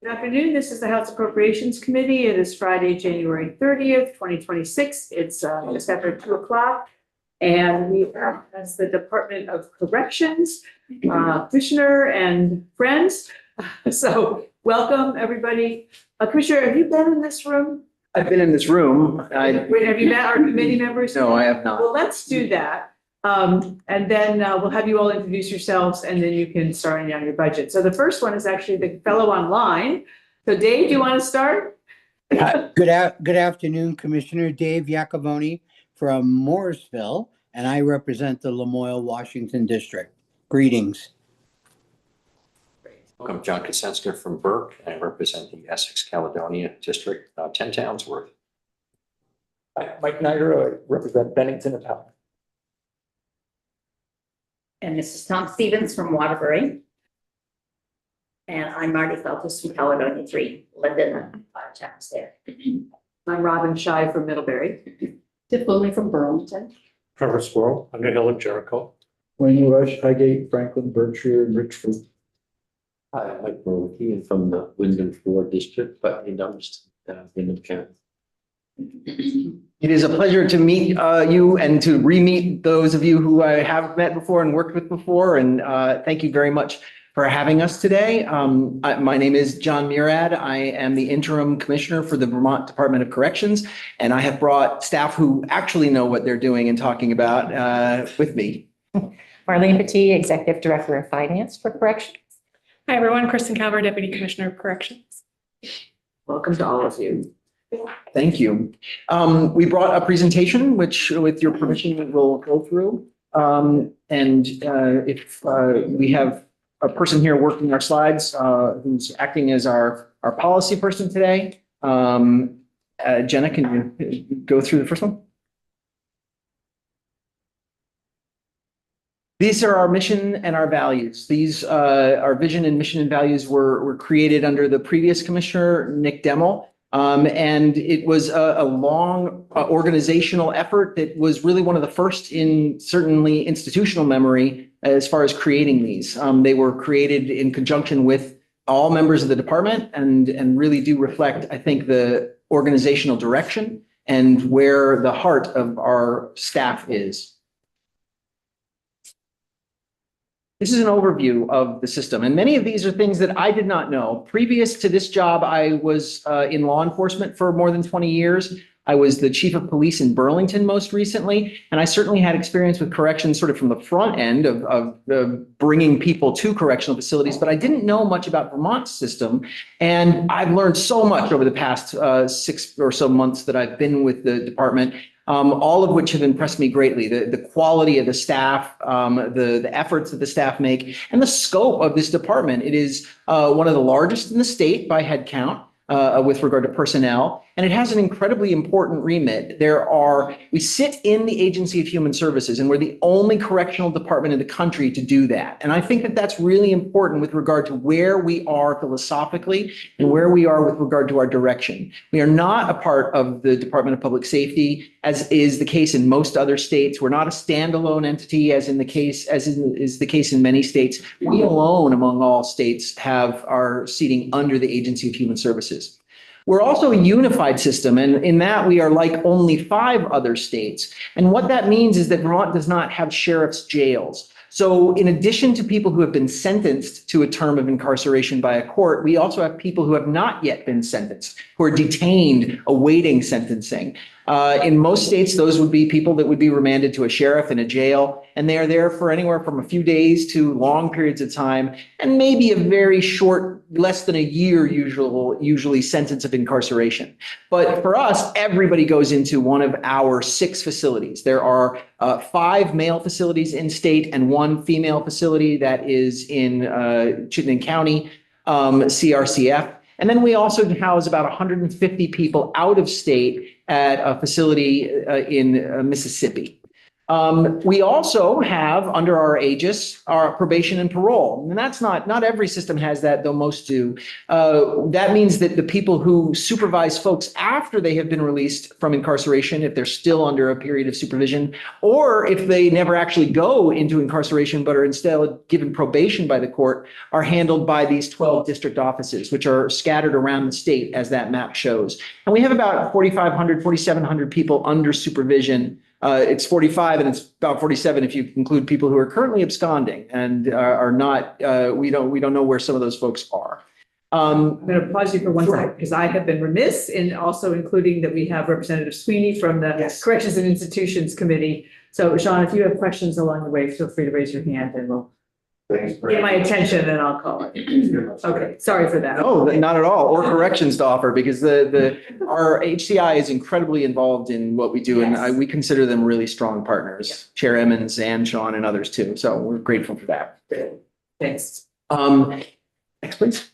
Good afternoon. This is the House Appropriations Committee. It is Friday, January 30th, 2026. It's just after 2 o'clock. And we are, as the Department of Corrections, Commissioner and friends. So welcome, everybody. Commissioner, have you been in this room? I've been in this room. Wait, have you met our committee members? No, I have not. Well, let's do that. And then we'll have you all introduce yourselves and then you can start on your budget. So the first one is actually the fellow online. So Dave, do you want to start? Good afternoon, Commissioner Dave Iacovoni from Morrisville, and I represent the Lamoille, Washington District. Greetings. I'm John Kosenska from Burke. I represent the Essex Caledonia District, 10 towns worth. Hi, Mike Niger, I represent Bennington and Powell. And this is Tom Stevens from Waterbury. And I'm Marty Feltus from Caledonia 3, lived in the 5 towns there. I'm Robin Shy from Middlebury. Tiff Lilly from Burlington. Trevor Squirrel, Underhill and Jericho. Wayne Rush, Highgate, Franklin, Berkshire, and Richford. Hi, I'm Mike Murphy and from the Wyndham 4 district, but in Wyndham County. It is a pleasure to meet you and to re-meet those of you who I have met before and worked with before. And thank you very much for having us today. My name is John Murad. I am the interim commissioner for the Vermont Department of Corrections, and I have brought staff who actually know what they're doing and talking about with me. Marlene Petit, Executive Director of Finance for Corrections. Hi, everyone. Kristen Calver, Deputy Commissioner of Corrections. Welcome to all of you. Thank you. We brought a presentation, which with your permission, we'll go through. If we have a person here working our slides who's acting as our policy person today. Jenna, can you go through the first one? These are our mission and our values. These our vision and mission and values were created under the previous commissioner, Nick Demmel. And it was a long organizational effort that was really one of the first in certainly institutional memory as far as creating these. They were created in conjunction with all members of the department and really do reflect, I think, the organizational direction and where the heart of our staff is. This is an overview of the system, and many of these are things that I did not know. Previous to this job, I was in law enforcement for more than 20 years. I was the chief of police in Burlington most recently, and I certainly had experience with corrections sort of from the front end of bringing people to correctional facilities, but I didn't know much about Vermont's system. And I've learned so much over the past 6 or so months that I've been with the department. All of which have impressed me greatly. The quality of the staff, the efforts that the staff make, and the scope of this department. It is one of the largest in the state by head count with regard to personnel, and it has an incredibly important remit. We sit in the Agency of Human Services, and we're the only correctional department in the country to do that. And I think that that's really important with regard to where we are philosophically and where we are with regard to our direction. We are not a part of the Department of Public Safety, as is the case in most other states. We're not a standalone entity, as is the case in many states. We alone, among all states, have our seating under the Agency of Human Services. We're also a unified system, and in that we are like only 5 other states. And what that means is that Vermont does not have sheriff's jails. So in addition to people who have been sentenced to a term of incarceration by a court, we also have people who have not yet been sentenced, who are detained awaiting sentencing. In most states, those would be people that would be remanded to a sheriff in a jail, and they are there for anywhere from a few days to long periods of time, and maybe a very short, less than a year usually sentence of incarceration. But for us, everybody goes into one of our 6 facilities. There are 5 male facilities in state and 1 female facility that is in Chittenden County, CRCF. And then we also house about 150 people out of state at a facility in Mississippi. We also have under our aegis, our probation and parole. And that's not every system has that, though most do. That means that the people who supervise folks after they have been released from incarceration, if they're still under a period of supervision, or if they never actually go into incarceration, but are instead given probation by the court, are handled by these 12 district offices, which are scattered around the state as that map shows. And we have about 4,500, 4,700 people under supervision. It's 45 and it's about 47 if you include people who are currently absconding and are not, we don't know where some of those folks are. I'm going to pause you for one second because I have been remiss in also including that we have Representative Sweeney from the Corrections and Institutions Committee. So Sean, if you have questions along the way, feel free to raise your hand and we'll get my attention and I'll call it. Okay, sorry for that. No, not at all, or corrections to offer, because our HCI is incredibly involved in what we do, and we consider them really strong partners. Chair Emmons and Sean and others too, so we're grateful for that. Thanks. Next, please.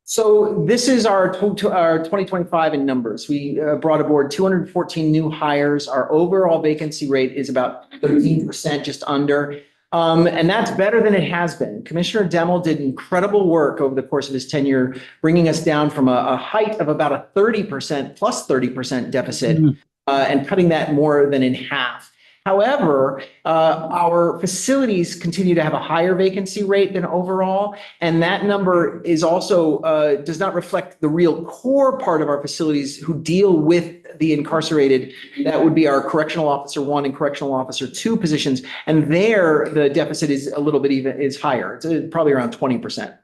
So this is our 2025 in numbers. We brought aboard 214 new hires. Our overall vacancy rate is about 13%, just under. And that's better than it has been. Commissioner Demmel did incredible work over the course of his tenure, bringing us down from a height of about a 30% plus 30% deficit and cutting that more than in half. However, our facilities continue to have a higher vacancy rate than overall, and that number is also does not reflect the real core part of our facilities who deal with the incarcerated. That would be our Correctional Officer 1 and Correctional Officer 2 positions, and there the deficit is a little bit is higher. It's probably around 20%.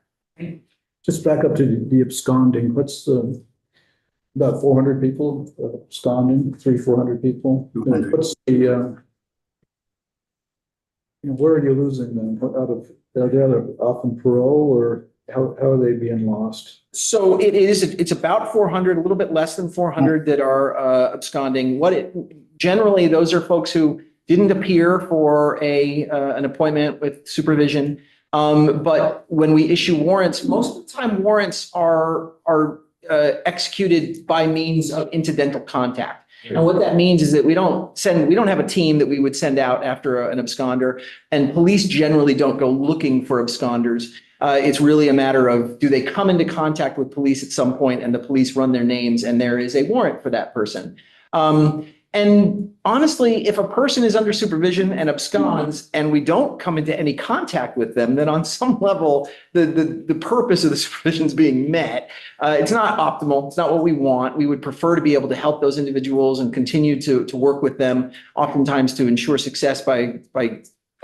Just back up to the absconding. What's about 400 people absconding, 400 people? And what's the where are you losing them? Are they off on parole, or how are they being lost? So it's about 400, a little bit less than 400 that are absconding. Generally, those are folks who didn't appear for an appointment with supervision. But when we issue warrants, most of the time warrants are executed by means of incidental contact. And what that means is that we don't have a team that we would send out after an absconder, and police generally don't go looking for absconders. It's really a matter of, do they come into contact with police at some point and the police run their names and there is a warrant for that person. And honestly, if a person is under supervision and absconds and we don't come into any contact with them, then on some level, the purpose of the supervision is being met. It's not optimal. It's not what we want. We would prefer to be able to help those individuals and continue to work with them, oftentimes to ensure success by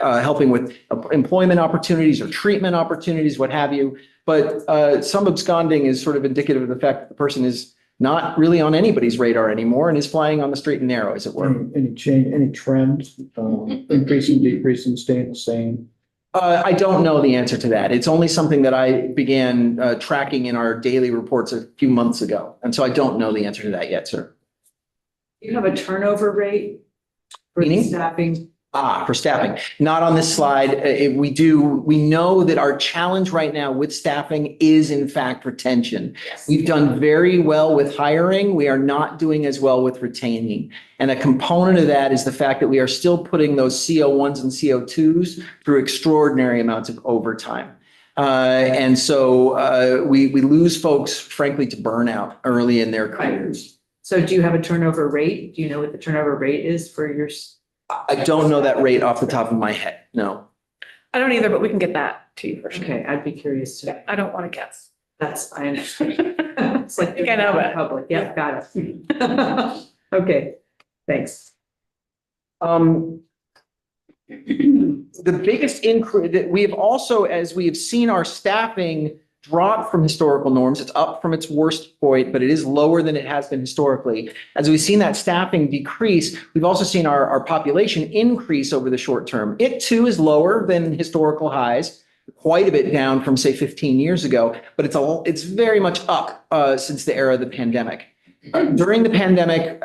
helping with employment opportunities or treatment opportunities, what have you. But some absconding is sort of indicative of the fact that the person is not really on anybody's radar anymore and is flying on the straight and narrow, as it were. Any change, any trend, increasing, decreasing, staying the same? I don't know the answer to that. It's only something that I began tracking in our daily reports a few months ago. And so I don't know the answer to that yet, sir. Do you have a turnover rate for Meaning? staffing? For staffing, not on this slide. We know that our challenge right now with staffing is in fact retention. Yes. We've done very well with hiring. We are not doing as well with retaining. And a component of that is the fact that we are still putting those CO1s and CO2s through extraordinary amounts of overtime. And so we lose folks, frankly, to burnout early in their careers. So do you have a turnover rate? Do you know what the turnover rate is for your? I don't know that rate off the top of my head. No. I don't either, but we can get that to you for sure. Okay, I'd be curious to. I don't want to guess. I understand. It's like, I think I know it. Public, yeah, got it. Okay, thanks. The biggest increase that we have also, as we have seen our staffing drop from historical norms, it's up from its worst point, but it is lower than it has been historically. As we've seen that staffing decrease, we've also seen our population increase over the short term. It too is lower than historical highs, quite a bit down from say 15 years ago, but it's very much up since the era of the pandemic. During the pandemic,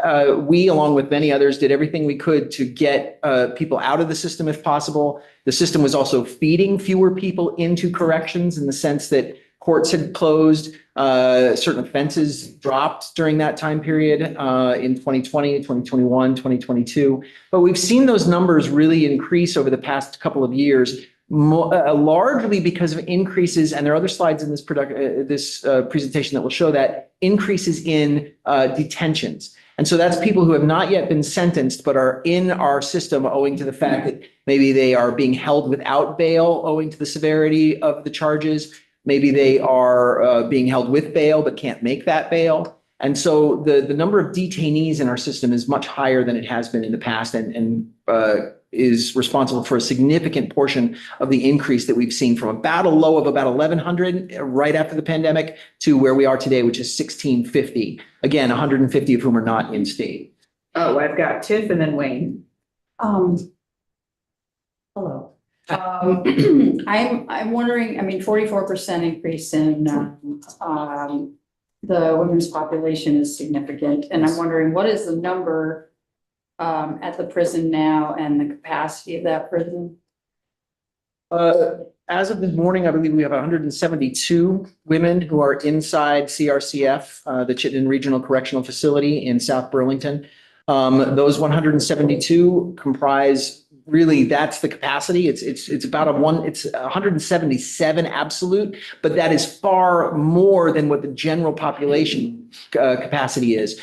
we, along with many others, did everything we could to get people out of the system if possible. The system was also feeding fewer people into corrections in the sense that Courts had closed, certain offenses dropped during that time period in 2020, 2021, 2022. But we've seen those numbers really increase over the past couple of years, largely because of increases, and there are other slides in this presentation that will show that, increases in detentions. And so that's people who have not yet been sentenced, but are in our system owing to the fact that maybe they are being held without bail owing to the severity of the charges. Maybe they are being held with bail, but can't make that bail. And so the number of detainees in our system is much higher than it has been in the past, and is responsible for a significant portion of the increase that we've seen from about a low of about 1,100 right after the pandemic to where we are today, which is 1,650. Again, 150 of whom are not in state. Oh, I've got Tiff and then Wayne. Hello. I'm wondering, I mean, 44% increase in the women's population is significant, and I'm wondering what is the number at the prison now and the capacity of that prison? As of this morning, I believe we have 172 women who are inside CRCF, the Chittenden Regional Correctional Facility in South Burlington. Those 172 comprise, really, that's the capacity. It's about it's 177 absolute, but that is far more than what the general population capacity is.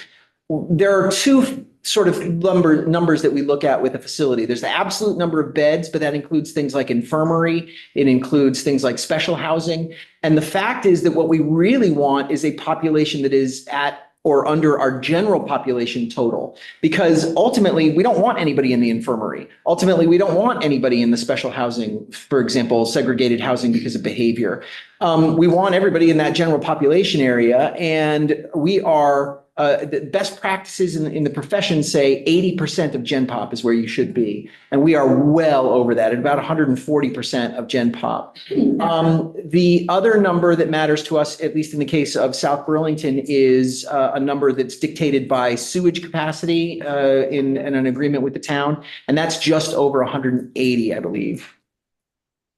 There are two sort of numbers that we look at with a facility. There's the absolute number of beds, but that includes things like infirmary. It includes things like special housing. And the fact is that what we really want is a population that is at or under our general population total, because ultimately we don't want anybody in the infirmary. Ultimately, we don't want anybody in the special housing, for example, segregated housing because of behavior. We want everybody in that general population area, and we are the best practices in the profession say 80% of Gen Pop is where you should be. And we are well over that, at about 140% of Gen Pop. The other number that matters to us, at least in the case of South Burlington, is a number that's dictated by sewage capacity in an agreement with the town. And that's just over 180, I believe.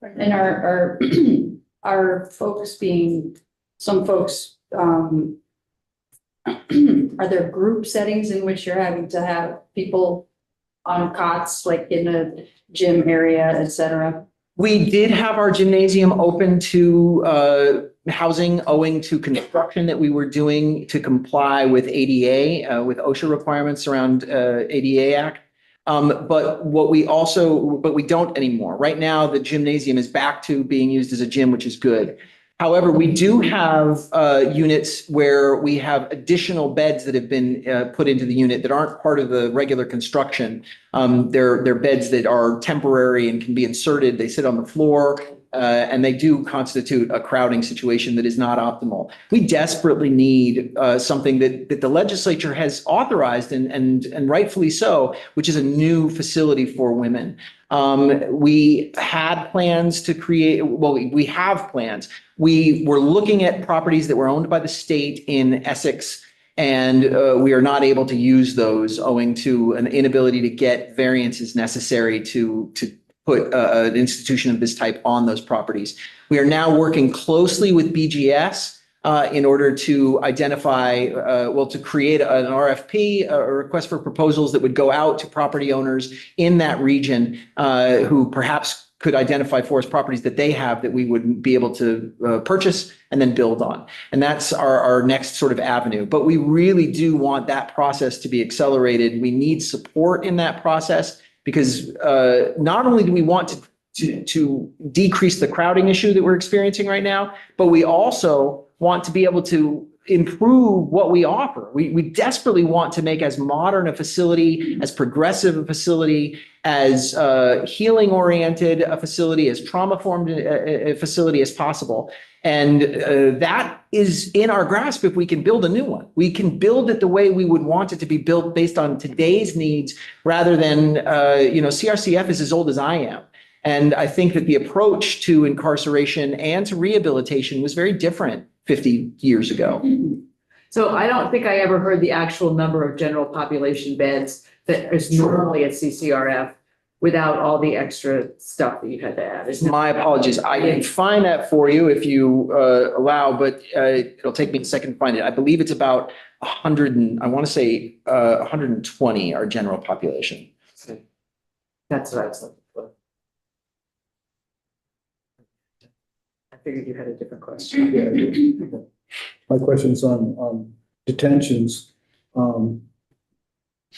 And our folks being, some folks, are there group settings in which you're having to have people on cots, like in a gym area, et cetera? We did have our gymnasium open to housing owing to construction that we were doing to comply with ADA, with OSHA requirements around ADA Act. But we don't anymore. Right now, the gymnasium is back to being used as a gym, which is good. However, we do have units where we have additional beds that have been put into the unit that aren't part of the regular construction. They're beds that are temporary and can be inserted. They sit on the floor, and they do constitute a crowding situation that is not optimal. We desperately need something that the legislature has authorized, and rightfully so, which is a new facility for women. We had plans to create, we have plans. We were looking at properties that were owned by the state in Essex, and we are not able to use those owing to an inability to get variances necessary to put an institution of this type on those properties. We are now working closely with BGS in order to identify, to create an RFP, a request for proposals that would go out to property owners in that region who perhaps could identify for us properties that they have that we would be able to purchase and then build on. And that's our next sort of avenue. But we really do want that process to be accelerated. We need support in that process because not only do we want to decrease the crowding issue that we're experiencing right now, but we also want to be able to improve what we offer. We desperately want to make as modern a facility, as progressive a facility, as healing oriented a facility, as trauma formed a facility as possible. And that is in our grasp if we can build a new one. We can build it the way we would want it to be built based on today's needs rather than, CRCF is as old as I am. And I think that the approach to incarceration and to rehabilitation was very different 50 years ago. So I don't think I ever heard the actual number of general population beds that is normally at CCRF. without all the extra stuff that you had to add. Isn't it? My apologies. I can find that for you if you allow, but it'll take me a second to find it. I believe it's about 100 and I want to say 120 our general population. That's what I was looking for. I figured you had a different question. Yeah. My question's on detentions.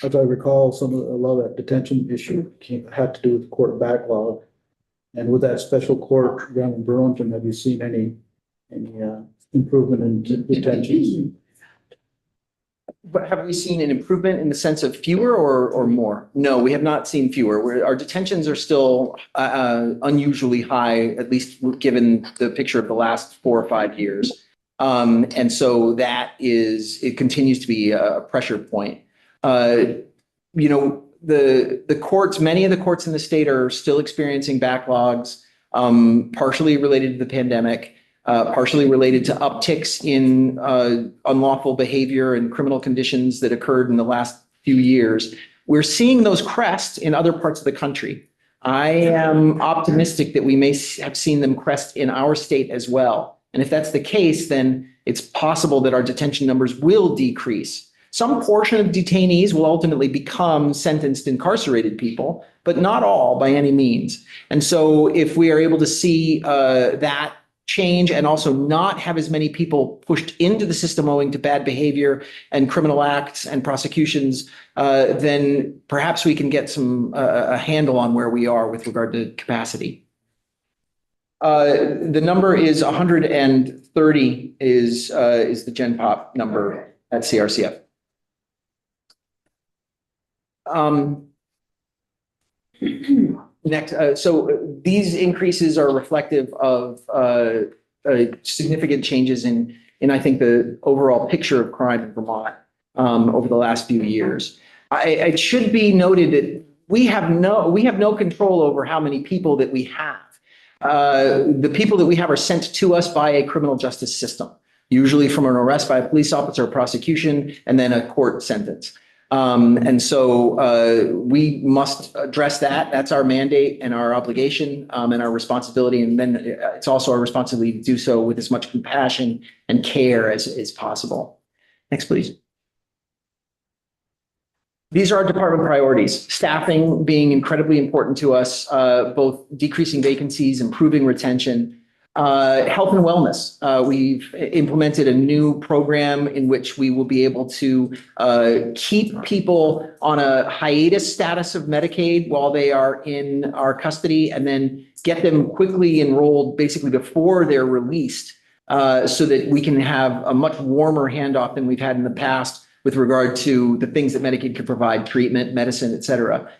As I recall, a lot of that detention issue had to do with court backlog. And with that special court down in Burlington, have you seen any improvement in detentions? But have we seen an improvement in the sense of fewer or more? No, we have not seen fewer. Our detentions are still unusually high, at least given the picture of the last 4 or 5 years. And so it continues to be a pressure point. The courts, many of the courts in the state are still experiencing backlogs, partially related to the pandemic, partially related to upticks in unlawful behavior and criminal conditions that occurred in the last few years. We're seeing those crest in other parts of the country. I am optimistic that we may have seen them crest in our state as well. And if that's the case, then it's possible that our detention numbers will decrease. Some portion of detainees will ultimately become sentenced incarcerated people, but not all by any means. And so if we are able to see that change and also not have as many people pushed into the system owing to bad behavior and criminal acts and prosecutions, then perhaps we can get a handle on where we are with regard to capacity. The number is 130 is the Gen Pop number at CRCF. Next, so these increases are reflective of significant changes in I think the overall picture of crime in Vermont over the last few years. It should be noted that we have no control over how many people that we have. The people that we have are sent to us by a criminal justice system, usually from an arrest by a police officer, prosecution, and then a court sentence. And so we must address that. That's our mandate and our obligation and our responsibility. And then it's also our responsibility to do so with as much compassion and care as possible. Next, please. These are our department priorities. Staffing being incredibly important to us, both decreasing vacancies, improving retention. Health and wellness. We've implemented a new program in which we will be able to keep people on a hiatus status of Medicaid while they are in our custody and then get them quickly enrolled basically before they're released so that we can have a much warmer handoff than we've had in the past with regard to the things that Medicaid could provide, treatment, medicine, et cetera.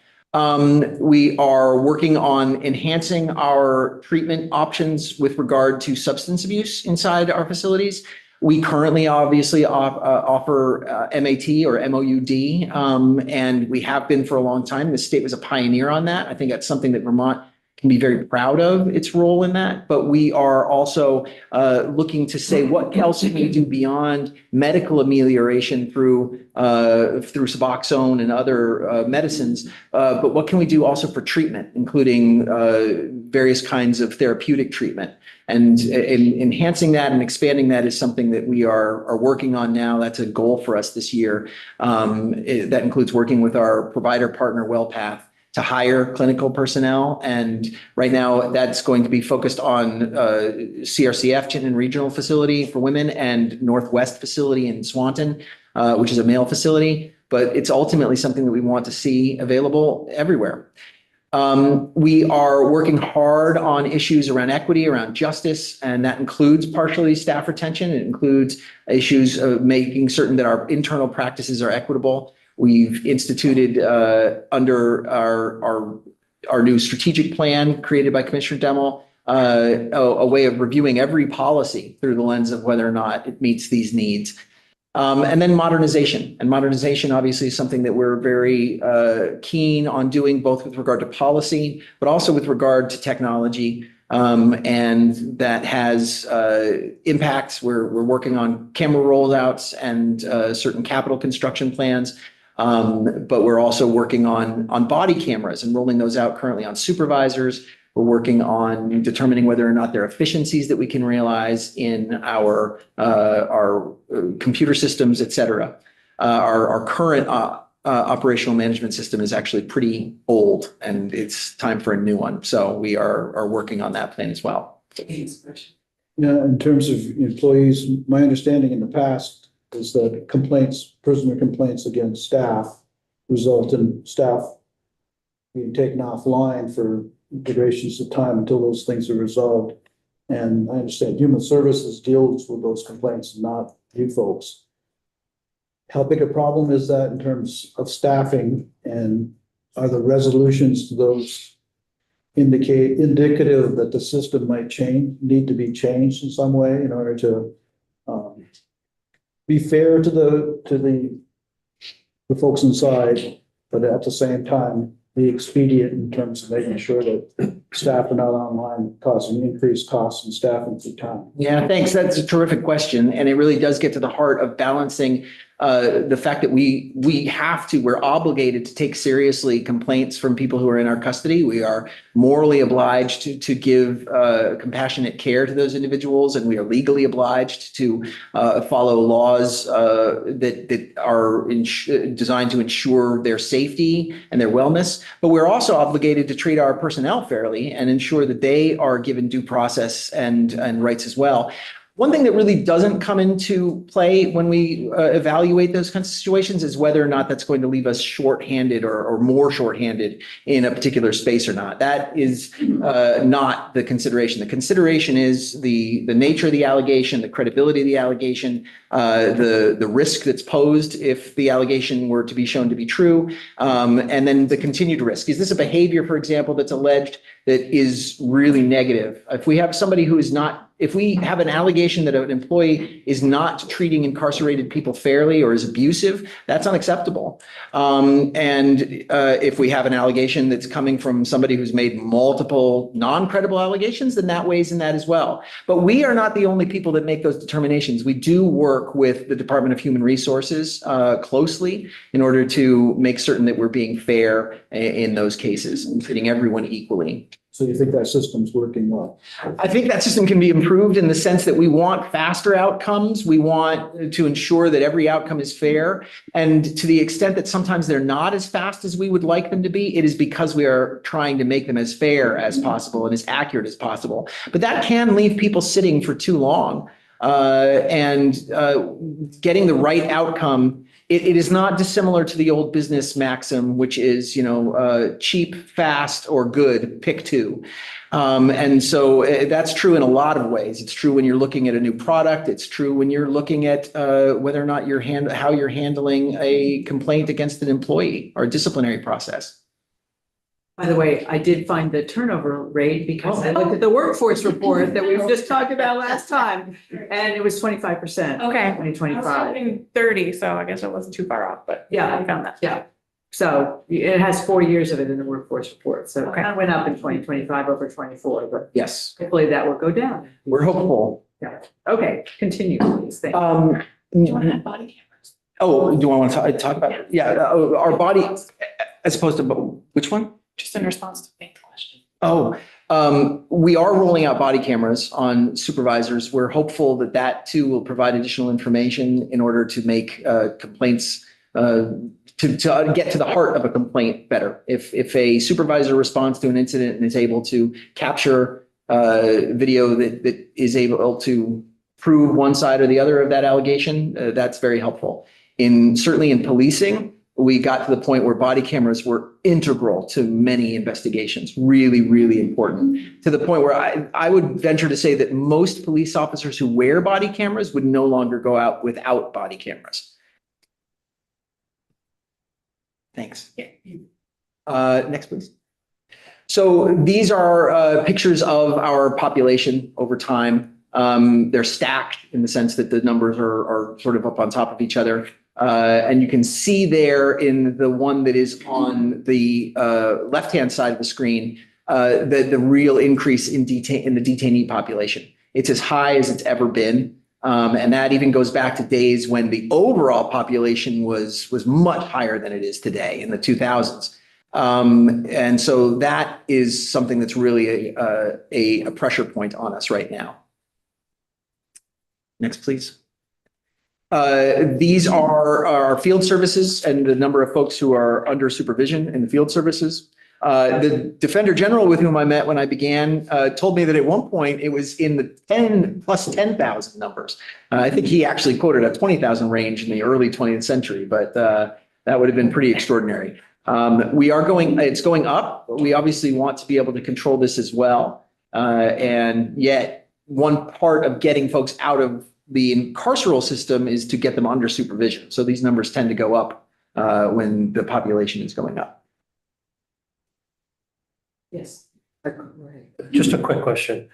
We are working on enhancing our treatment options with regard to substance abuse inside our facilities. We currently obviously offer MAT or MOUD, and we have been for a long time. The state was a pioneer on that. I think that's something that Vermont can be very proud of its role in that, but we are also looking to say what else can we do beyond medical amelioration through Suboxone and other medicines, but what can we do also for treatment, including various kinds of therapeutic treatment. And enhancing that and expanding that is something that we are working on now. That's a goal for us this year. That includes working with our provider partner, WellPath, to hire clinical personnel. And right now that's going to be focused on CRCF, Chittenden Regional Facility for women, and Northwest Facility in Swanton, which is a male facility. But it's ultimately something that we want to see available everywhere. We are working hard on issues around equity, around justice, and that includes partially staff retention. It includes issues of making certain that our internal practices are equitable. We've instituted under our new strategic plan created by Commissioner Demmel, a way of reviewing every policy through the lens of whether or not it meets these needs. And then modernization. And modernization obviously is something that we're very keen on doing, both with regard to policy, but also with regard to technology. And that has impacts. We're working on camera rollouts and certain capital construction plans. But we're also working on body cameras and rolling those out currently on supervisors. We're working on determining whether or not there are efficiencies that we can realize in our computer systems, et cetera. Our current operational management system is actually pretty old, and it's time for a new one. So we are working on that plan as well. Yeah, in terms of employees, my understanding in the past is that prisoner complaints against staff result in staff being taken offline for durations of time until those things are resolved. And I understand Human Services deals with those complaints, not you folks. How big a problem is that in terms of staffing, and are the resolutions to those indicative that the system might need to be changed in some way in order to be fair to the folks inside, but at the same time be expedient in terms of making sure that staff are not online causing increased costs and staffing through time? Yeah, thanks. That's a terrific question. And it really does get to the heart of balancing the fact that we're obligated to take seriously complaints from people who are in our custody. We are morally obliged to give compassionate care to those individuals, and we are legally obliged to follow laws that are designed to ensure their safety and their wellness. But we're also obligated to treat our personnel fairly and ensure that they are given due process and rights as well. One thing that really doesn't come into play when we evaluate those kinds of situations is whether or not that's going to leave us shorthanded or more shorthanded in a particular space or not. That is not the consideration. The consideration is the nature of the allegation, the credibility of the allegation, the risk that's posed if the allegation were to be shown to be true, and then the continued risk. Is this a behavior, for example, that's alleged that is really negative? If we have somebody who is not, if we have an allegation that an employee is not treating incarcerated people fairly or is abusive, that's unacceptable. And if we have an allegation that's coming from somebody who's made multiple non-credible allegations, then that weighs in that as well. But we are not the only people that make those determinations. We do work with the Department of Human Resources closely in order to make certain that we're being fair in those cases and treating everyone equally. So you think that system's working well? I think that system can be improved in the sense that we want faster outcomes. We want to ensure that every outcome is fair. And to the extent that sometimes they're not as fast as we would like them to be, it is because we are trying to make them as fair as possible and as accurate as possible. But that can leave people sitting for too long. And getting the right outcome, it is not dissimilar to the old business maxim, which is, cheap, fast, or good, pick two. And so that's true in a lot of ways. It's true when you're looking at a new product. It's true when you're looking at whether or not how you're handling a complaint against an employee or a disciplinary process. By the way, I did find the turnover rate because I looked at the workforce report that we just talked about last time, and it was 25%. Okay. 2025. I was thinking 30, so I guess it wasn't too far off, but Yeah. I found that. Yeah. So it has 4 years of it in the workforce report. So it kind of went up in 2025 over 24, but Yes, hopefully that will go down. we're hopeful. Yeah. Okay, continue, please. Thank you. Do you want to have body cameras? Oh, do I want to talk about it? Yeah, our body, as opposed to, which one? Just in response to Faith's question. We are rolling out body cameras on supervisors. We're hopeful that that too will provide additional information in order to make complaints, to get to the heart of a complaint better. If a supervisor responds to an incident and is able to capture video that is able to prove one side or the other of that allegation, that's very helpful. Certainly in policing, we got to the point where body cameras were integral to many investigations, really, really important, to the point where I would venture to say that most police officers who wear body cameras would no longer go out without body cameras. Thanks. Next, please. So these are pictures of our population over time. They're stacked in the sense that the numbers are sort of up on top of each other. And you can see there in the one that is on the left-hand side of the screen, the real increase in the detainee population. It's as high as it's ever been. And that even goes back to days when the overall population was much higher than it is today in the 2000s. And so that is something that's really a pressure point on us right now. Next, please. These are our field services and the number of folks who are under supervision in the field services. The Defender General with whom I met when I began told me that at one point it was in the 10 plus 10,000 numbers. I think he actually quoted a 20,000 range in the early 20th century, but that would have been pretty extraordinary. It's going up. We obviously want to be able to control this as well. And yet one part of getting folks out of the carceral system is to get them under supervision. So these numbers tend to go up when the population is going up. Yes. Just a quick question.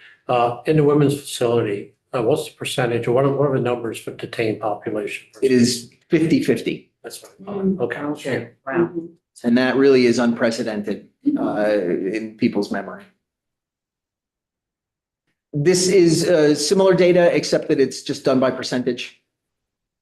In the women's facility, what's the percentage or what are the numbers for detained population? It is 50-50. That's fine. Okay. Wow. And that really is unprecedented in people's memory. This is similar data, except that it's just done by percentage.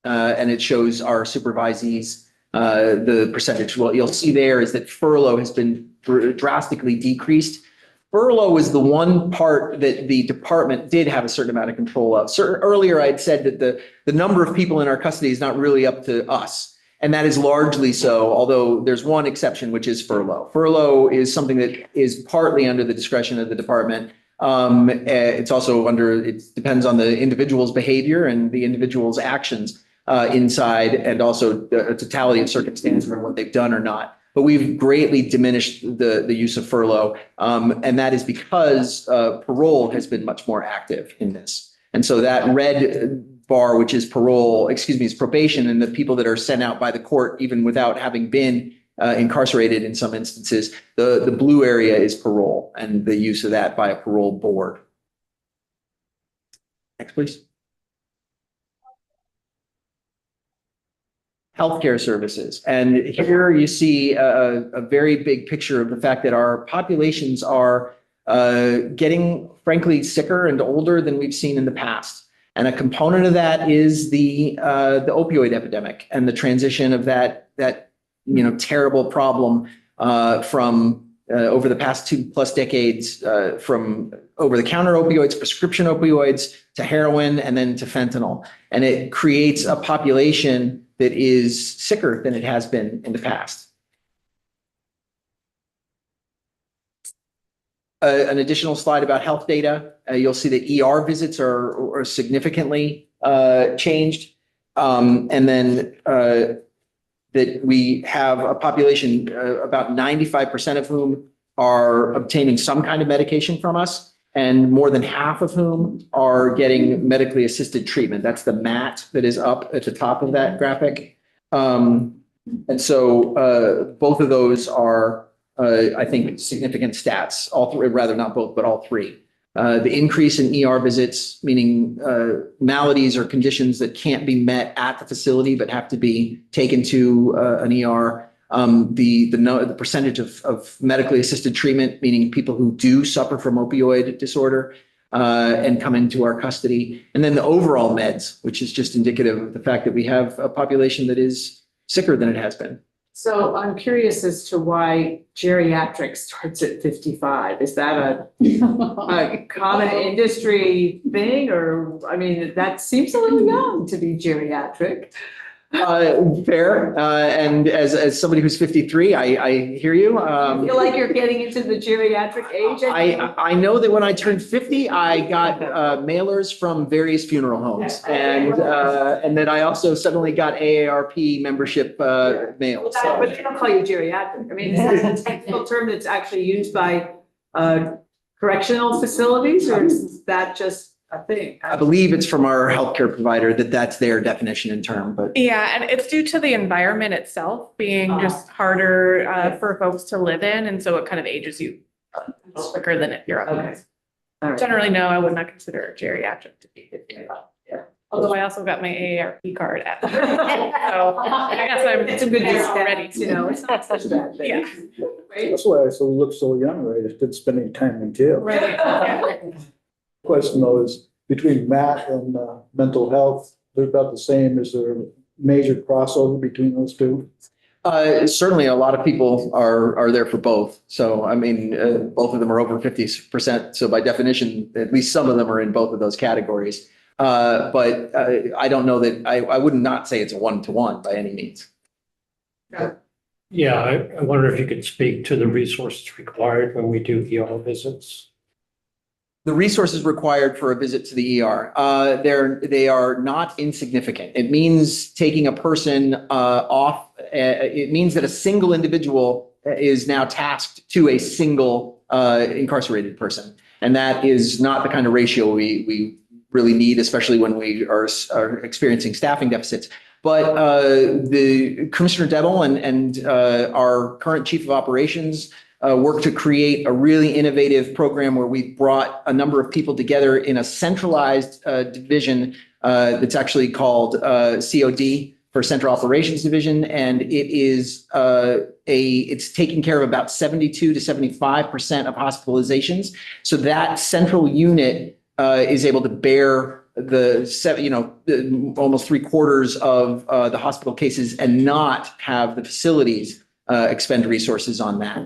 And it shows our supervisees, the percentage. What you'll see there is that furlough has been drastically decreased. Furlough is the one part that the department did have a certain amount of control of. Earlier, I had said that the number of people in our custody is not really up to us. And that is largely so, although there's one exception, which is furlough. Furlough is something that is partly under the discretion of the department. It's also it depends on the individual's behavior and the individual's actions inside, and also a totality of circumstances for what they've done or not. But we've greatly diminished the use of furlough. And that is because parole has been much more active in this. And so that red bar, which is is probation, and the people that are sent out by the court, even without having been incarcerated in some instances, the blue area is parole and the use of that by a parole board. Next, please. Healthcare services. And here you see a very big picture of the fact that our populations are getting, frankly, sicker and older than we've seen in the past. And a component of that is the opioid epidemic and the transition of that terrible problem from over the past 2+ decades, from over-the-counter opioids, prescription opioids, to heroin, and then to fentanyl. And it creates a population that is sicker than it has been in the past. An additional slide about health data. You'll see that ER visits are significantly changed. And then that we have a population, about 95% of whom are obtaining some kind of medication from us, and more than half of whom are getting medically assisted treatment. That's the MAT that is up at the top of that graphic. And so both of those are, I think, significant stats, all three, rather not both, but all three. The increase in ER visits, meaning maladies or conditions that can't be met at the facility but have to be taken to an ER. The percentage of medically assisted treatment, meaning people who do suffer from opioid disorder and come into our custody. And then the overall meds, which is just indicative of the fact that we have a population that is sicker than it has been. So I'm curious as to why geriatric starts at 55. Is that a common industry thing, or, I mean, that seems a little young to be geriatric. Fair. And as somebody who's 53, I hear you. I feel like you're getting into the geriatric age. I know that when I turned 50, I got mailers from various funeral homes, and then I also suddenly got AARP membership mail. So. But they don't call you geriatric. I mean, is that a technical term that's actually used by correctional facilities, or is that just a thing? I believe it's from our healthcare provider that's their definition and term, but. Yeah, and it's due to the environment itself being just harder for folks to live in. And so it kind of ages you quicker than if you're Okay. All right. Generally, no, I would not consider geriatric to be 55. Yeah. Although I also got my AARP card at the time. So I guess It's a good there already. discount, you know, it's not such a bad thing. Yeah. Right? That's why I look so young, right? I didn't spend any time in jail. Right. Question though is, between Matt and mental health, they're about the same. Is there a major crossover between those two? Certainly a lot of people are there for both. So, I mean, both of them are over 50%. So by definition, at least some of them are in both of those categories. But I don't know that I would not say it's a one-to-one by any means. Yeah, I wonder if you could speak to the resources required when we do ER visits. The resources required for a visit to the ER, they are not insignificant. It means taking a person off. It means that a single individual is now tasked to a single incarcerated person. And that is not the kind of ratio we really need, especially when we are experiencing staffing deficits. But the Commissioner Dettel and our current Chief of Operations work to create a really innovative program where we brought a number of people together in a centralized division that's actually called COD for Central Operations Division. And it is it's taking care of about 72 to 75% of hospitalizations. So that central unit is able to bear almost 3/4 of the hospital cases and not have the facilities expend resources on that.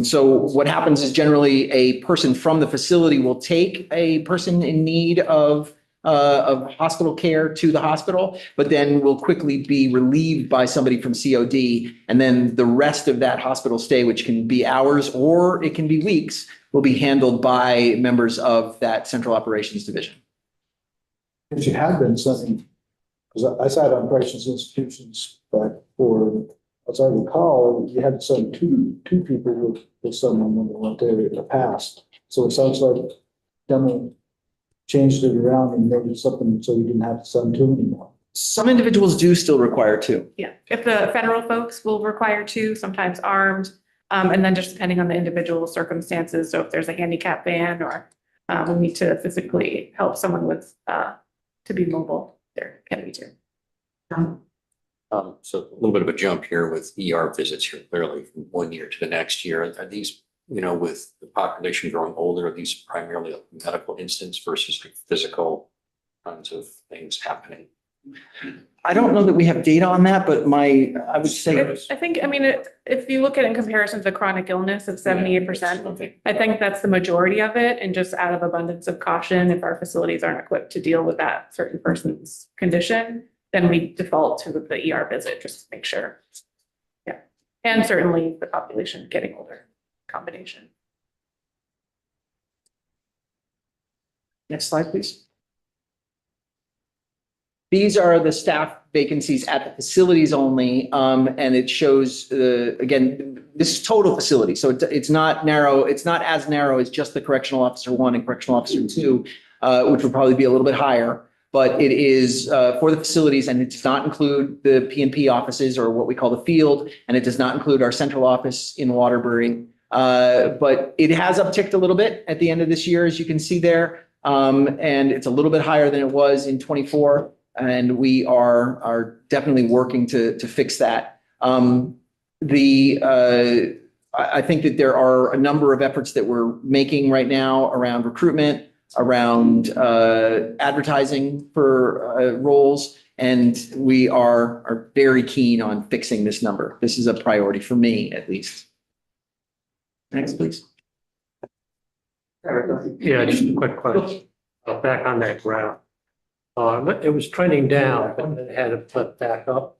So what happens is generally a person from the facility will take a person in need of hospital care to the hospital, but then will quickly be relieved by somebody from COD. And then the rest of that hospital stay, which can be hours or it can be weeks, will be handled by members of that Central Operations Division. Because you have been sending, because I sat on corrections institutions back for, as I recall, you had to send two people with someone when they went there in the past. So it sounds like Demo changed it around and made it something so you didn't have to send two anymore. Some individuals do still require two. Yeah, if the federal folks will require two, sometimes armed, and then just depending on the individual circumstances. So if there's a handicap van or we need to physically help someone with to be mobile, there can be two. So a little bit of a jump here with ER visits here, clearly from 1 year to the next year. Are these, with the population growing older, are these primarily a medical instance versus like physical kinds of things happening? I don't know that we have data on that, but I would say. I think, if you look at it in comparison to chronic illness of 78%, I think that's the majority of it. And just out of abundance of caution, if our facilities aren't equipped to deal with that certain person's condition, then we default to the ER visit just to make sure. Yeah. And certainly the population getting older combination. Next slide, please. These are the staff vacancies at the facilities only, and it shows, again, this is total facility. So it's not narrow. It's not as narrow as just the correctional officer 1 and correctional officer 2, which would probably be a little bit higher. But it is for the facilities, and it does not include the P&P offices or what we call the field, and it does not include our central office in Waterbury. But it has upticked a little bit at the end of this year, as you can see there, and it's a little bit higher than it was in 24. And we are definitely working to fix that. I think that there are a number of efforts that we're making right now around recruitment, around advertising for roles, and we are very keen on fixing this number. This is a priority for me, at least. Next, please. Yeah, just a quick question. Back on that graph. It was trending down, but it had to flip back up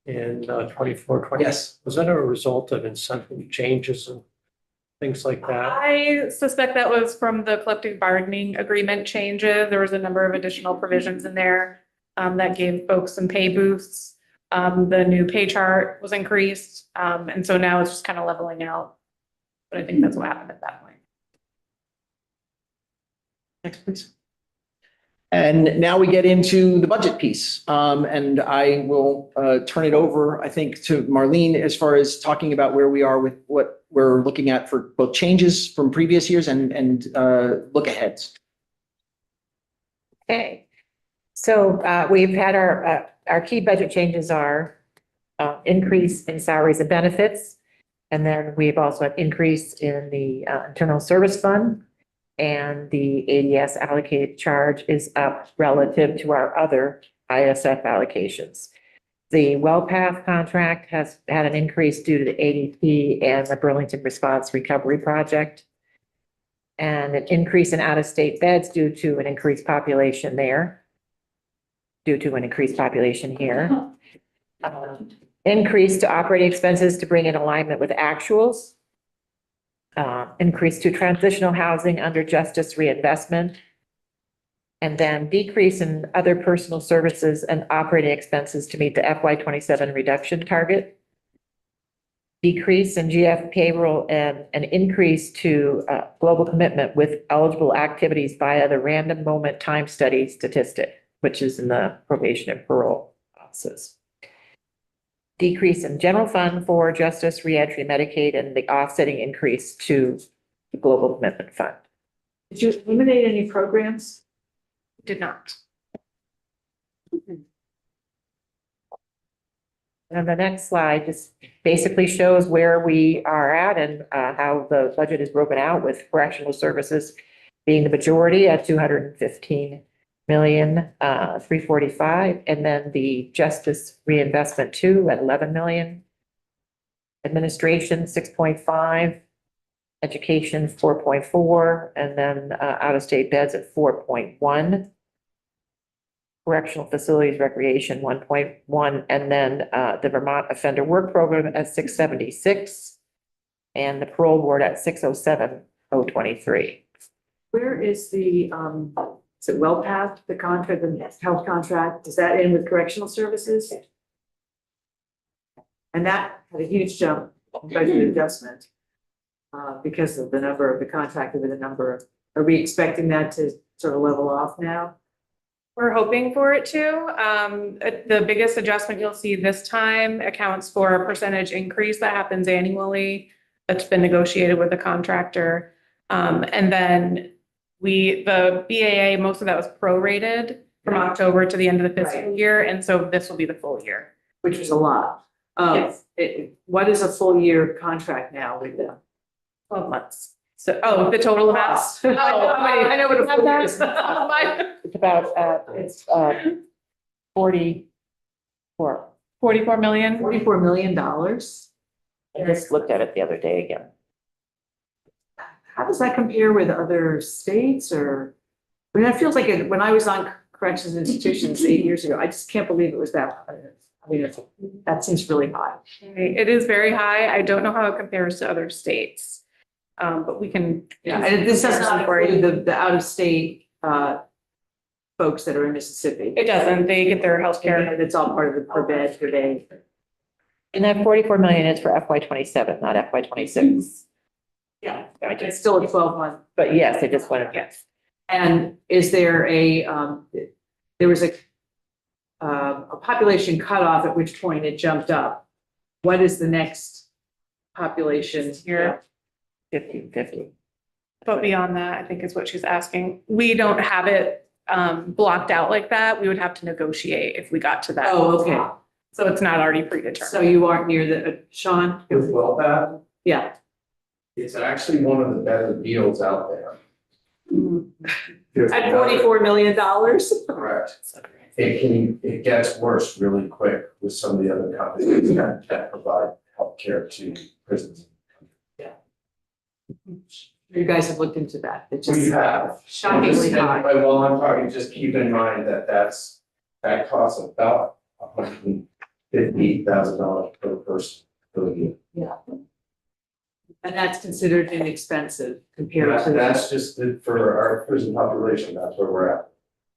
in 24, 20. Yes. Was that a result of incentive changes and things like that? I suspect that was from the collective bargaining agreement changes. There was a number of additional provisions in there that gave folks some pay boosts. The new pay chart was increased. And so now it's just kind of leveling out. But I think that's what happened at that point. Next, please. And now we get into the budget piece. And I will turn it over, I think, to Marlene as far as talking about where we are with what we're looking at for both changes from previous years and look aheads. Okay. So we've had our key budget changes are increase in salaries and benefits. And then we've also had increase in the internal service fund. And the ADS allocated charge is up relative to our other ISF allocations. The WellPath contract has had an increase due to the ADP and the Burlington Response Recovery Project. And an increase in out-of-state beds due to an increased population there. Due to an increased population here. Increase to operating expenses to bring in alignment with actuals. Increase to transitional housing under justice reinvestment. And then decrease in other personal services and operating expenses to meet the FY 27 reduction target. Decrease in GF payroll and an increase to global commitment with eligible activities via the random moment time study statistic, which is in the probation and parole offices. Decrease in general fund for justice, reentry, Medicaid, and the offsetting increase to the global commitment fund. Did you eliminate any programs? Did not. And the next slide just basically shows where we are at and how the budget is broken out, with correctional services being the majority at 215,345,000, and then the justice reinvestment 2 at 11 million. Administration 6.5, education 4.4, and then out-of-state beds at 4.1. Correctional facilities recreation 1.1, and then the Vermont Offender Work Program at 676, and the parole board at 607,023. Where is the, is it WellPath, the contract, the health contract, is that in with correctional services? And that had a huge jump in budget adjustment because of the number of the contract with the number. Are we expecting that to sort of level off now? We're hoping for it to. The biggest adjustment you'll see this time accounts for a percentage increase that happens annually that's been negotiated with the contractor. And then the BAA, most of that was prorated from October to the end of the fiscal year. And so this will be the full year. Which was a lot. Yes. What is a full year contract now with them? 12 months. So, the total amount. I know what a full year is. It's about, it's 44. 44 million. $44 million. I just looked at it the other day again. How does that compare with other states or? I mean, that feels like it, when I was on corrections institutions 8 years ago, I just can't believe it was that high. I mean, that seems really high. It is very high. I don't know how it compares to other states. But we can. Yeah, and this does not include the out-of-state folks that are in Mississippi. It doesn't. They get their health care. And it's all part of the per bed per day. And that 44 million is for FY 27, not FY 26. Yeah, it's still a 12-month. But yes, it just went up. Yes. And is there there was a population cutoff at which point it jumped up? What is the next population here? 1550. But beyond that, I think is what she's asking. We don't have it blocked out like that. We would have to negotiate if we got to that. Oh, okay. So it's not already predetermined. So you aren't near the, Sean? With WellPath, Yeah. it's actually one of the better deals out there. At $44 million? Correct. It gets worse really quick with some of the other companies that provide healthcare to prisons. You guys have looked into that. It's We just have. shockingly high. But while I'm talking, just keep in mind that that costs about $150,000 per person per year. Yeah. And that's considered inexpensive compared to. That's just for our prison population, that's where we're at,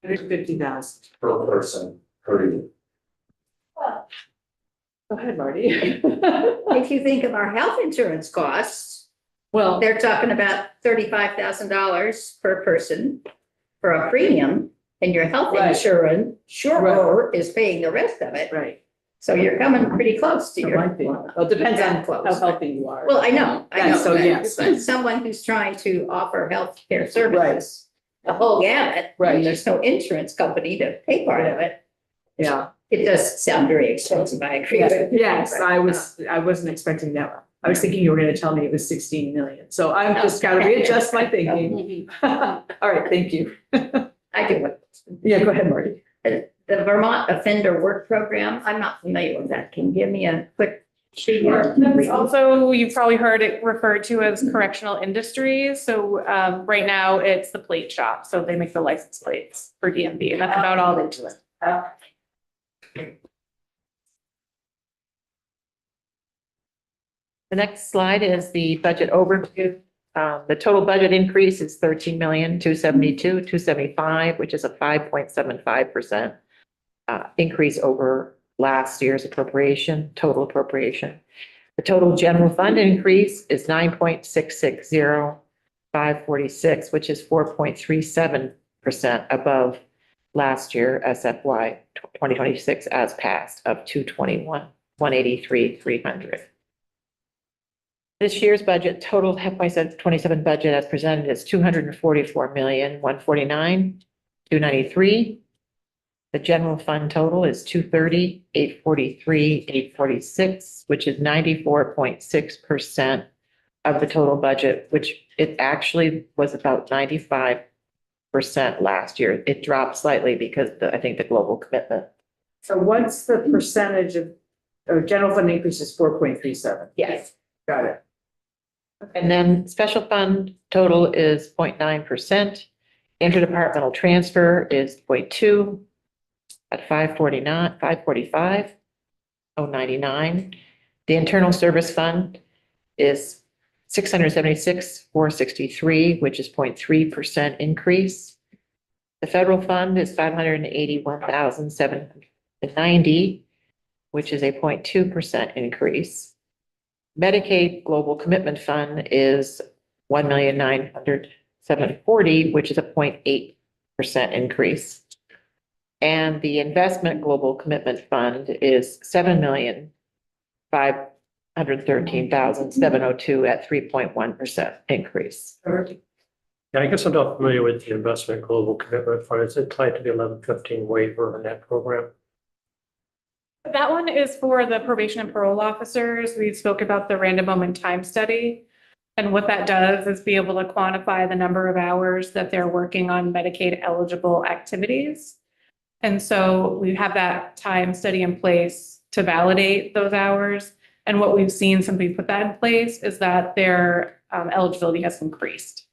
150,000. per person per year. Go ahead, Marty. If you think of our health insurance costs, Well, they're talking about $35,000 per person for a premium, and your health Right. insurer is paying the rest of it. right. So you're coming pretty close to It your. might be. Well, it depends on Close. how healthy you are. Well, I know. Yeah, so but- yes. But someone who's trying to offer healthcare services, the whole gamut. Right. And there's no insurance company to pay part of it. Yeah. It does sound very expensive, I agree. with you. Yes, I wasn't expecting that I was thinking you were gonna tell me it was 16 million, so I've just gotta readjust my thinking. All right, thank you. I do it. Yeah, go ahead, Marty. The Vermont Offender Work Program, I'm not familiar with that. Can you give me a quick? That's also, you've probably heard it referred to as correctional industries. So right now it's the plate shop. So they make the license plates for DMV and that's about all they do. The next slide is the budget overview. The total budget increase is 13,272,275, which is a 5.75% increase over last year's total appropriation. The total general fund increase is 9.660546, which is 4.37% above last year SFY 2026 as passed of 221,183,300. This year's budget, total FY 27 budget as presented is 244,149,293. The general fund total is 230,843,846, which is 94.6% of the total budget, which it actually was about 95% last year. It dropped slightly because I think the global commitment. So what's the percentage of general fund increase is 4.37? Yes. Got it. And then special fund total is 0.9%. Interdepartmental transfer is 0.2 at 545,099. The internal service fund is 676,463, which is 0.3% increase. The federal fund is 581,790, which is a 0.2% increase. Medicaid Global Commitment Fund is 1,907,740, which is a 0.8% increase. And the Investment Global Commitment Fund is 7,513,702 at 3.1% increase. Yeah, I guess I'm not familiar with the Investment Global Commitment Fund. Is it tied to the 1115 waiver in that program? That one is for the probation and parole officers. We spoke about the random moment time study. And what that does is be able to quantify the number of hours that they're working on Medicaid eligible activities. And so we have that time study in place to validate those hours. And what we've seen since we put that in place is that their eligibility has increased.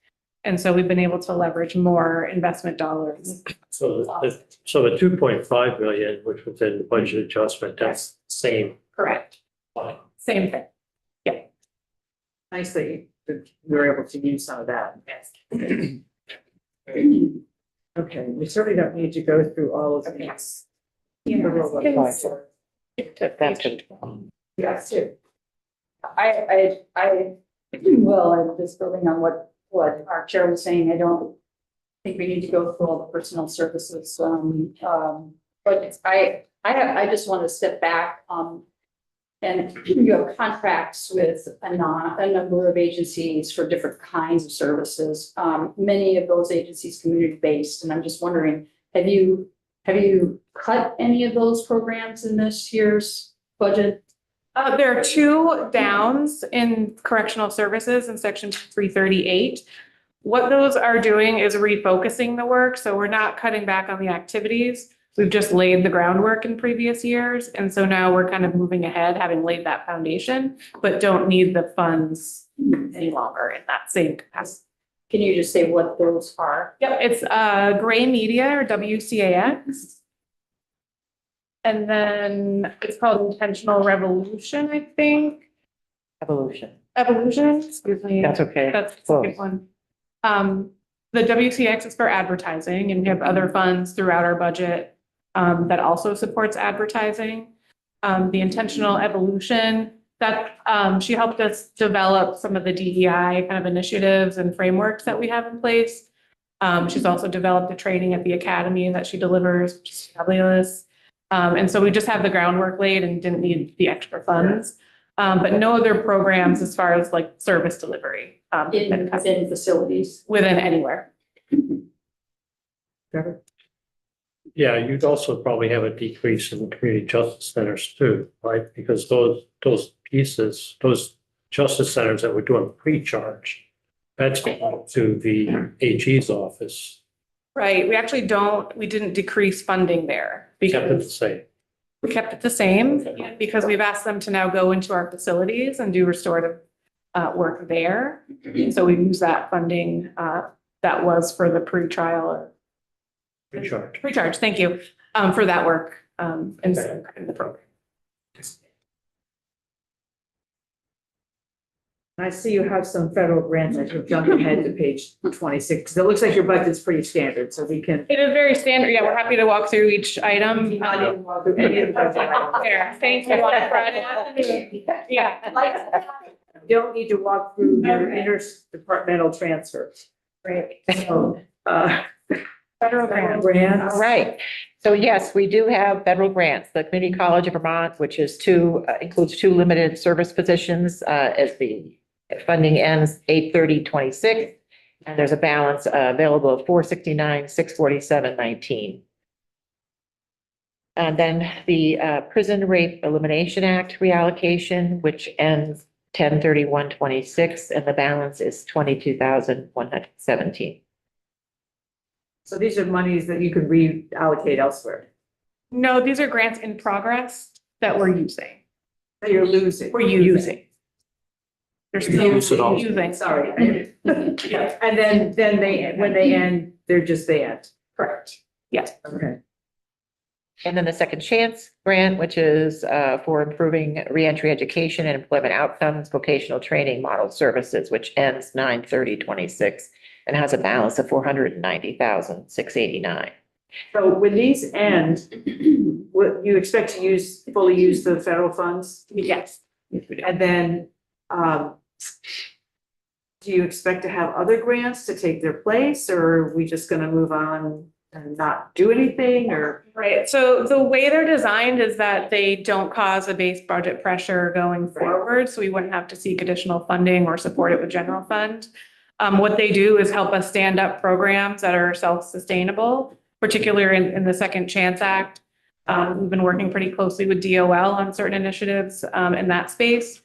And so we've been able to leverage more investment dollars. So the 2.5 million, which was in the budget adjustment, that's the same. Correct. Same thing. Yeah. Nice that you were able to use some of that. Yes. Okay, we certainly don't need to go through all of these. Yes, too. Well, I'm just building on what our chair was saying. I don't think we need to go through all the personal services. But I just want to step back. And you have contracts with a number of agencies for different kinds of services. Many of those agencies community-based, and I'm just wondering, have you cut any of those programs in this year's budget? There are two downs in correctional services in section 338. What those are doing is refocusing the work. So we're not cutting back on the activities. We've just laid the groundwork in previous years. And so now we're kind of moving ahead, having laid that foundation, but don't need the funds any longer in that same capacity. Can you just say what those are? Yep, it's Gray Media or WCAX. And then it's called Intentional Revolution, I think. Evolution. Evolution, excuse me. That's okay. That's the second one. The WCX is for advertising, and we have other funds throughout our budget that also supports advertising. The Intentional Evolution, that she helped us develop some of the DEI kind of initiatives and frameworks that we have in place. She's also developed a training at the academy that she delivers, which is fabulous. And so we just have the groundwork laid and didn't need the extra funds. But no other programs as far as like service delivery. Within facilities? Within anywhere. Yeah, you'd also probably have a decrease in community justice centers too, right? Because those pieces, those justice centers that were doing pre-charge. That's going to the AG's office, Right, we didn't decrease funding there kept it the because same. we kept it the same because we've asked them to now go into our facilities and do restorative work there. So we use that funding that was for the pre-trial Pre-charge. pre-charge, thank you, for that work in the program. I see you have some federal grants. I should jump ahead to page 26, because it looks like your budget's pretty standard, so we can. It is very standard. Yeah, we're happy to walk through each item. Not even walk through any of the budget items. There, thank you on Friday. Yeah. You don't need to walk through your interdepartmental transfers. Great. So, Federal federal grant. grants. All right. So yes, we do have federal grants. The Community College of Vermont, which is includes 2 limited service positions, as the funding ends 8/30/26. And there's a balance available of 469, 647.19. And then the Prison Rape Elimination Act reallocation, which ends 10/31/26, and the balance is 22,117. So these are monies that you could reallocate elsewhere, No, these are grants in progress that we're using. that you're losing. We're using. They're still Use it all. using. Sorry. Yeah, And then when they end, they end. correct. Yes. Okay. And then the Second Chance Grant, which is for improving reentry education and employment outcomes, vocational training model services, which ends 9/30/26 and has a balance of 490,689. So when these end, what you expect to fully use the federal funds? Yes. And then, do you expect to have other grants to take their place, or are we just gonna move on and not do anything, or? Right, so the way they're designed is that they don't cause a base budget pressure going forward, so we wouldn't have to seek additional funding or support it with general fund. What they do is help us stand up programs that are self-sustainable, particularly in the Second Chance Act. We've been working pretty closely with DOL on certain initiatives in that space,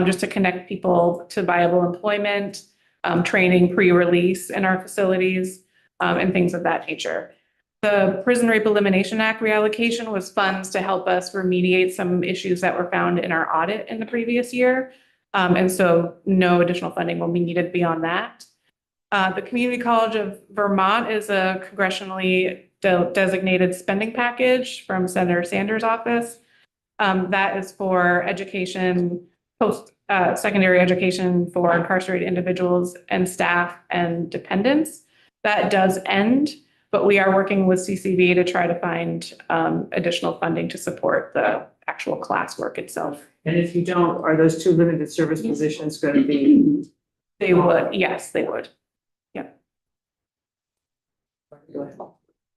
just to connect people to viable employment, training pre-release in our facilities, and things of that nature. The Prison Rape Elimination Act reallocation was funds to help us remediate some issues that were found in our audit in the previous year. And so no additional funding will be needed beyond that. The Community College of Vermont is a congressionally designated spending package from Senator Sanders' office. That is for education, secondary education for incarcerated individuals and staff and dependents. That does end, but we are working with CCV to try to find additional funding to support the actual classwork itself. And if you don't, are those 2 limited service positions gonna be? They would, yes, they would. Go ahead.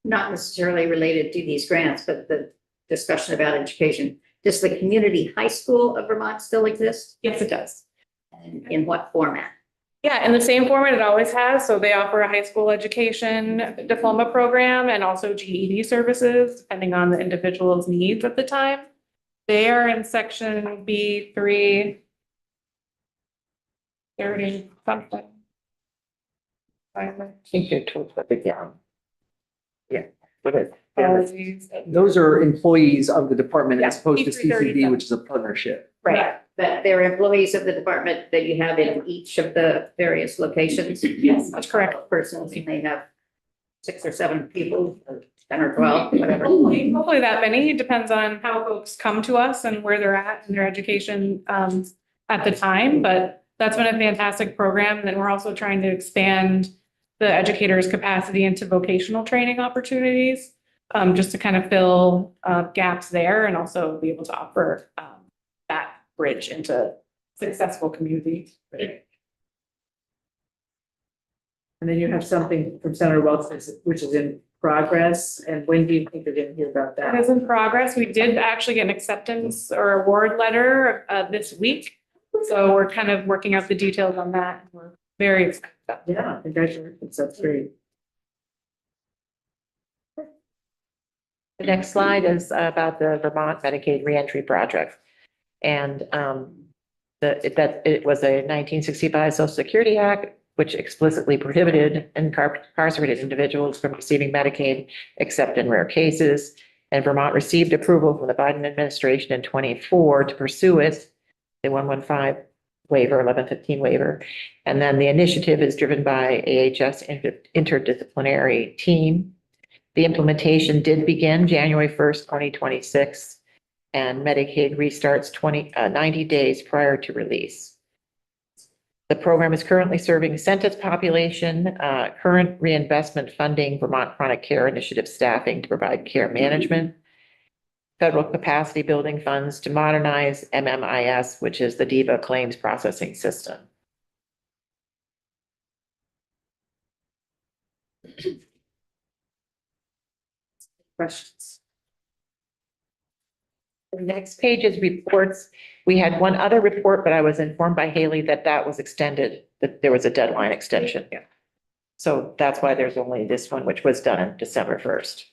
Not necessarily related to these grants, but the discussion about education. Does the Community High School of Vermont still exist? Yes, it does. And in what format? Yeah, in the same format it always has. So they offer a high school education diploma program and also GED services, depending on the individual's needs at the time. They are in section B3. 30 something. I think they're told, but yeah. Yeah. Policies. Those are employees of the department as Yeah, opposed to E337. CCD, which is a partnership. Right. But they're employees of the department that you have in each of the various locations? Yes, that's correct. Persons, you may have 6 or 7 people, or 10 or 12, whatever. Hopefully that many. It depends on how folks come to us and where they're at in their education at the time, but that's been a fantastic program. And then we're also trying to expand the educators' capacity into vocational training opportunities, just to kind of fill gaps there and also be able to offer that bridge into successful communities. And then you have something from Senator Welch, which is in progress, and when do you think they're gonna hear about It that? is in progress. We did actually get an acceptance or award letter this week. So we're kind of working out the details on that. We're very excited about that. Yeah, congratulations, that's great. The next slide is about the Vermont Medicaid Reentry Project. And that it was a 1965 Social Security Act, which explicitly prohibited incarcerated individuals from receiving Medicaid except in rare cases. And Vermont received approval from the Biden administration in 24 to pursue it, the 115 waiver, 1115 waiver. And then the initiative is driven by AHS interdisciplinary team. The implementation did begin January 1st, 2026, and Medicaid restarts 90 days prior to release. The program is currently serving sentence population, current reinvestment funding, Vermont Chronic Care Initiative staffing to provide care management, federal capacity building funds to modernize MMIS, which is the DEVA claims processing system. Questions? The next page is reports. We had one other report, but I was informed by Haley that that was extended, that there was a deadline extension. Yeah. So that's why there's only this one, which was done on December 1st.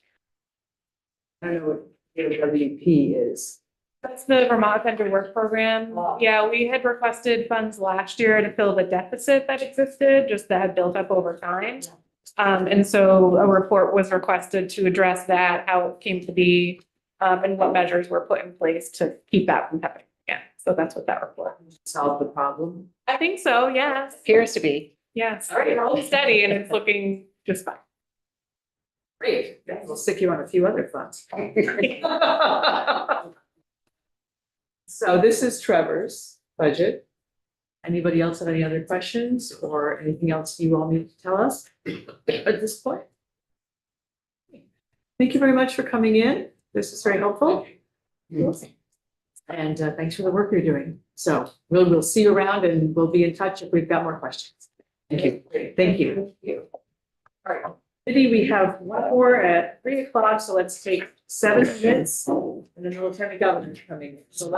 I don't know what AWP is. That's the Vermont Offender Work Program. Yeah, we had requested funds last year to fill the deficit that existed, just that had built up over time. And so a report was requested to address that, how it came to be, and what measures were put in place to keep that from happening again. So that's what that report. Solve the problem. I think so, yes. Appears to be. Yes, we're all steady and it's looking just fine. Great. Yeah, we'll stick you on a few other funds. So this is Trevor's budget. Anybody else have any other questions or anything else you all need to tell us at this point? Thank you very much for coming in. This is very helpful. And thanks for the work you're doing. So we'll see you around and we'll be in touch if we've got more questions. Thank you. Thank you. All right. Committee, we have one more at 3 o'clock, so let's take 7 minutes and then the Lieutenant Governor coming. So